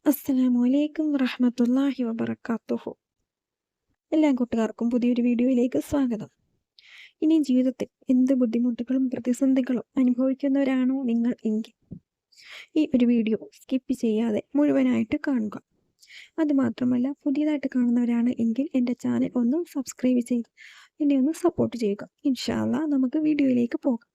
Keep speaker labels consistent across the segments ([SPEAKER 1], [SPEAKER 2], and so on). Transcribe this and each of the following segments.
[SPEAKER 1] അസ്സലാമലൈക്കും വറഹ്മത്തുള്ളാഹി വബറകാതുഹു. എല്ലാ കൂട്ടുകാർക്കും പുതിയൊരു വീഡിയോയിലേക്ക് സ്വാഗതം. ഇനി ജീവിതത്തിൽ എന്ത് ബുദ്ധിമുട്ടുകളും പ്രതിസന്ധികളും അനുഭവിക്കുന്നവരാണോ നിങ്ങൾ എങ്കിൽ ഈ ഒരു വീഡിയോ സ്കിപ്പ് ചെയ്യാതെ മുഴുവനായിട്ട് കാണുക. അതുമാത്രമല്ല, പുതിയതായിട്ട് കാണുന്നവരാണ് എങ്കിൽ എൻ്റെ ചാനൽ ഒന്ന് സബ്സ്ക്രൈബ് ചെയ്ത് എന്നെ ഒന്ന് സപ്പോർട്ട് ചെയ്യുക. ഇൻഷാ അല്ലാഹ് നമുക്ക് വീഡിയോയിലേക്ക് പോകാം.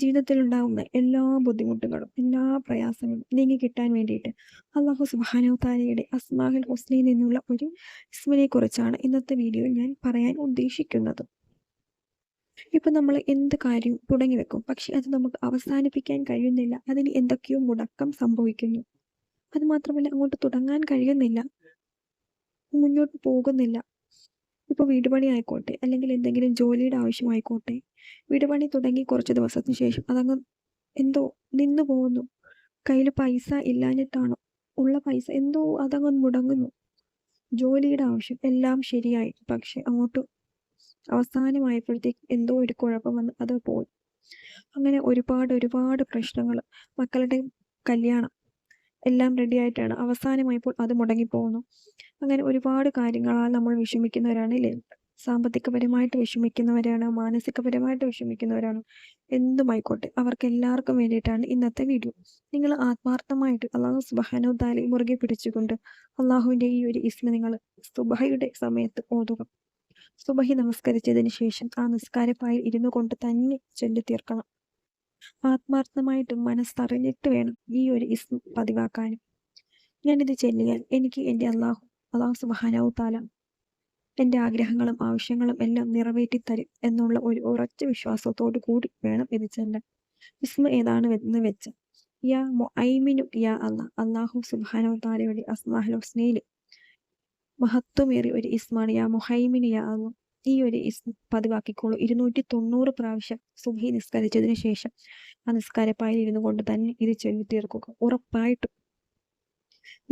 [SPEAKER 1] ജീവിതത്തിലുണ്ടാകുന്ന എല്ലാ ബുദ്ധിമുട്ടുകളും എല്ലാ പ്രയാസങ്ങളും നീങ്ങി കിട്ടാൻ വേണ്ടിയിട്ട് അല്ലാഹു സുബ്ഹാനഹു തആലയുടെ അസ്മാഉൽ ഹുസ്നയിൽ നിന്നുള്ള ഒരു ഇസ്മിനെ കുറിച്ചാണ് ഇന്നത്തെ വീഡിയോയിൽ ഞാൻ പറയാൻ ഉദ്ദേശിക്കുന്നത്. ഇപ്പം നമ്മൾ എന്ത് കാര്യവും തുടങ്ങി വെക്കും, പക്ഷെ അത് നമുക്ക് അവസാനിപ്പിക്കാൻ കഴിയുന്നില്ല. അതിന് എന്തൊക്കെയോ മുടക്കം സംഭവിക്കുന്നു. അതുമാത്രമല്ല, അങ്ങോട്ട് തുടങ്ങാൻ കഴിയുന്നില്ല, മുന്നോട്ട് പോകുന്നില്ല. ഇപ്പോൾ വീട് പണി ആയിക്കോട്ടെ, അല്ലെങ്കിൽ എന്തെങ്കിലും ജോലിയുടെ ആവശ്യമായിക്കോട്ടെ, വീട് പണി തുടങ്ങി കുറച്ച് ദിവസത്തിന് ശേഷം അതങ്ങ് എന്തോ നിന്നു പോകുന്നു. കയ്യിൽ പൈസ ഇല്ലാഞ്ഞിട്ടാണോ, ഉള്ള പൈസ എന്തോ അതങ്ങ് മുടങ്ങുന്നു. ജോലിയുടെ ആവശ്യം എല്ലാം ശരിയായി, പക്ഷെ അങ്ങോട്ട് അവസാനമായപ്പോഴത്തേക്ക് എന്തോ ഒരു കുഴപ്പം വന്ന് അത് പോയി. അങ്ങനെ ഒരുപാട് പ്രശ്നങ്ങൾ. മക്കളുടെ കല്യാണം എല്ലാം റെഡി ആയിട്ടാണ്, അവസാനമായപ്പോൾ അത് മുടങ്ങിപ്പോകുന്നു. അങ്ങനെ ഒരുപാട് കാര്യങ്ങളാൽ നമ്മൾ വിഷമിക്കുന്നവരാണ് അല്ലേ? സാമ്പത്തികപരമായിട്ട് വിഷമിക്കുന്നവരാണ്, മാനസികപരമായിട്ട് വിഷമിക്കുന്നവരാണ്, എന്തുമായിക്കോട്ടെ, അവർക്ക് എല്ലാവർക്കും വേണ്ടിയിട്ടാണ് ഇന്നത്തെ വീഡിയോ. നിങ്ങൾ ആത്മാർത്ഥമായിട്ട് അല്ലാഹു സുബ്ഹാനഹു തആലയെ മുറുകെ പിടിച്ചുകൊണ്ട് അള്ളാഹുവിൻ്റെ ഈ ഒരു ഇസ്മ നിങ്ങൾ സുബഹയുടെ സമയത്ത് ഓതുക. സുബഹി നമസ്കരിച്ചതിന് ശേഷം ആ നിസ്കാരപ്പായിൽ ഇരുന്നു കൊണ്ട് തന്നെ ചൊല്ലി തീർക്കണം. ആത്മാർത്ഥമായിട്ട് മനസ്സറിഞ്ഞിട്ട് വേണം ഈ ഒരു ഇസ്മ പതിവാക്കാനും. ഞാനിത് ചൊല്ലിയാൽ എനിക്ക് എൻ്റെ അള്ളാഹു സുബ്ഹാനഹു തആല എൻ്റെ ആഗ്രഹങ്ങളും ആവശ്യങ്ങളും എല്ലാം നിറവേറ്റിത്തരും എന്നുള്ള ഒരു ഉറച്ച വിശ്വാസത്തോടു കൂടി വേണം ഇത് ചെല്ലാൻ. ഇസ്മ ഏതാണ് എന്ന് വെച്ച്, യാ മുഅൈമിനു യാ അല്ലാഹ്. അള്ളാഹു സുബ്ഹാനഹു തആലയുടെ അസ്മാഉൽ ഹുസ്നയിൽ മഹത്വമേറിയ ഒരു ഇസ്മാണ് യാ മുഹൈമിനു യാ അല്ലാഹ്. ഈ ഒരു ഇസ്മ പതിവാക്കിക്കോളൂ. 290 പ്രാവശ്യം സുബ്ഹി നിസ്കരിച്ചതിന് ശേഷം ആ നിസ്കാരപ്പായിൽ ഇരുന്നു കൊണ്ട് തന്നെ ഇത് ചൊല്ലി തീർക്കുക. ഉറപ്പായിട്ടും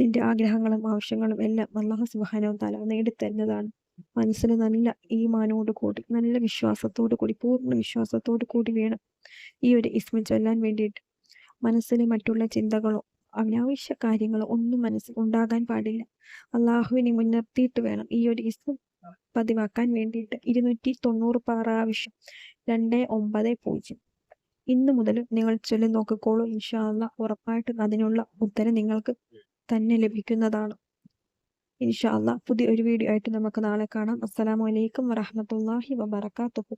[SPEAKER 1] നിന്റെ ആഗ്രഹങ്ങളും ആവശ്യങ്ങളും എല്ലാം അല്ലാഹു സുബ്ഹാനഹു തആല നേടിത്തരുന്നതാണ്. മനസ്സിന് നല്ല ഈമാനോട് കൂടി, നല്ല വിശ്വാസത്തോടു കൂടി, പൂർണ്ണ വിശ്വാസത്തോടു കൂടി വേണം ഈ ഒരു ഇസ്മ ചൊല്ലാൻ വേണ്ടിയിട്ട്. മനസ്സിൽ മറ്റുള്ള ചിന്തകളോ അനാവശ്യ കാര്യങ്ങളോ ഒന്നും മനസ്സിൽ ഉണ്ടാകാൻ പാടില്ല. അള്ളാഹുവിനെ മുൻനിർത്തിയിട്ട് വേണം ഈ ഒരു ഇസ്മ പതിവാക്കാൻ വേണ്ടിയിട്ട്. 290 പ്രാവശ്യം 290. ഇന്ന് മുതൽ നിങ്ങൾ ചൊല്ലി നോക്കിക്കോളൂ. ഇൻഷാ അല്ലാഹ് ഉറപ്പായിട്ടും അതിനുള്ള ഉത്തരം നിങ്ങൾക്ക് തന്നെ ലഭിക്കുന്നതാണ്. ഇൻഷാ അല്ലാഹ് പുതിയ ഒരു വീഡിയോ ആയിട്ട് നമുക്ക് നാളെ കാണാം. അസ്സലാമു അലൈക്കും വറഹ്മത്തുള്ളാഹി വബറകാതുഹു.